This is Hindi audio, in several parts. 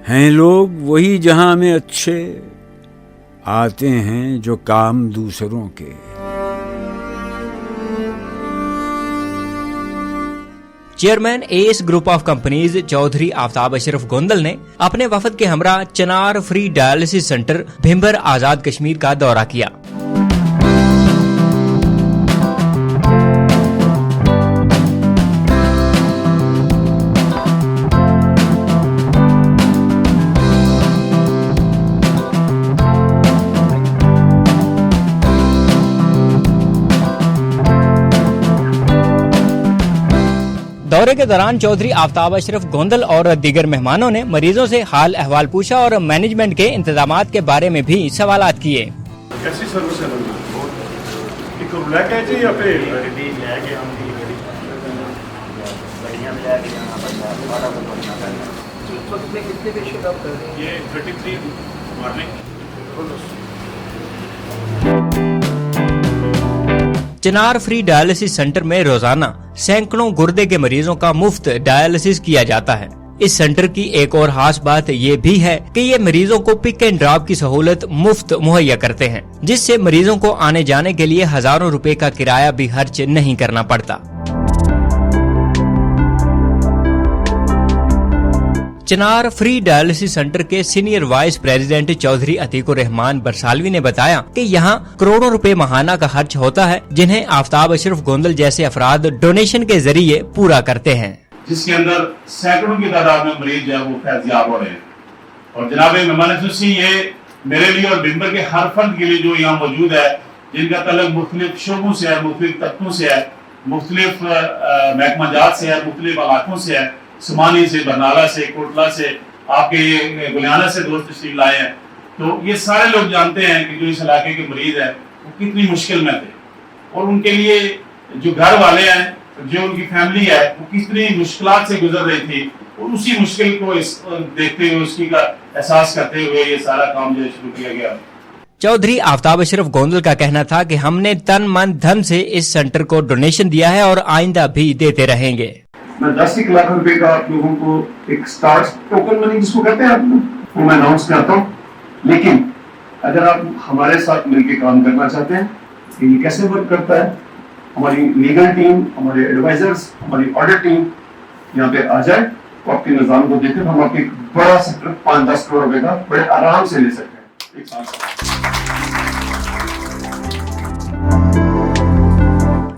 हैं लोग वही जहां में अच्छे, आते हैं जो काम दूसरों के। Chairman S group of companies Chaudhry Aftab Ashraf Gondal ने अपने वफद के हमरा Chinar free dialysis centre Bhimber Azad Kashmir का दौरा किया। दौरे के दौरान चौधरी आफ्ताब अशरफ गोंदल और दीगर मेहमानों ने मरीजों से हाल अहवाल पूछा और मैनेजमेंट के इंतजामात के बारे में भी सवालात किए। कैसी सर्विस है या फिर कितने पेशेंट आप कर रहे हैं? ये 33 मॉर्निंग। चिनार फ्री डायलिसिस सेंटर में रोजाना सैकड़ों गुर्दे के मरीजों का मुफ्त डायलिसिस किया जाता है। इस सेंटर की एक और खास बात ये भी है कि ये मरीजों को पिक एंड ड्रॉप की सहूलत मुफ्त मुहैया करते हैं, जिससे मरीजों को आने जाने के लिए हजारों रुपए का किराया भी खर्च नहीं करना पड़ता। चिनार फ्री डायलिसिस सेंटर के senior vice president Chaudhary Atiqur Rahman Barsalvi ने बताया कि यहाँ करोड़ों रुपए माहाना का खर्च होता है, जिन्हें आफ्ताब अशरफ गोंदल जैसे अफराद डोनेशन के जरिए पूरा करते हैं, जिसके अंदर सैकड़ों की तादाद में मरीज जो है वो फैज़याब हो रहे हैं। और जनाब मेहमान खुसूसी ये मेरे लिए और भिम्बर के हर फर्द के लिए जो यहाँ मौजूद है, जिनका तल्लुक मुख्तलिफ शोबों से है, मुख्तलिफ तबकों से है, मुख्तलिफ महकमा जात से है, मुख्तलिफ इलाकों से है, समानी से, बरनाला से, कोटला से, आपके ये गुलियाना से दोस्त तशरीफ लाए हैं। तो ये सारे लोग जानते हैं कि जो इस इलाके के मरीज हैं वो कितनी मुश्किल में थे, और उनके लिए जो घर वाले हैं, जो उनकी फैमिली है, वो कितनी मुश्किलात से गुजर रही थी, और उसी मुश्किल को देखते हुए, उसकी का एहसास करते हुए ये सारा काम जो शुरू किया गया। चौधरी आफ्ताब अशरफ गोंदल का कहना था कि हमने तन मन धन से इस सेंटर को डोनेशन दिया है और आइंदा भी देते रहेंगे। मैं 10 लाख रुपए का आप लोगों को एक स्टार्ट टोकन मनी जिसको कहते हैं वो मैं अनाउंस करता हूँ। लेकिन अगर आप हमारे साथ मिलकर काम करना चाहते हैं कि ये कैसे वर्क करता है, हमारी लीगल टीम, हमारे एडवाइजर्स, हमारी ऑडिट टीम यहाँ पे आ जाए तो आपके निजाम को देखें, हम आपके बड़ा सेक्टर 5-10 करोड़ रुपए का बड़े आराम से ले सकते हैं एक साथ।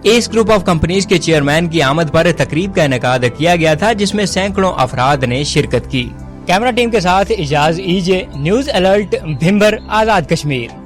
एस ग्रुप ऑफ कंपनीज के चेयरमैन की आमद पर तकरीब का इनेकाद किया गया था, जिसमें सैकड़ों अफराद ने शिरकत की। कैमरा टीम के साथ Ijaz EJ, news alert, Bhimber, Azad Kashmir.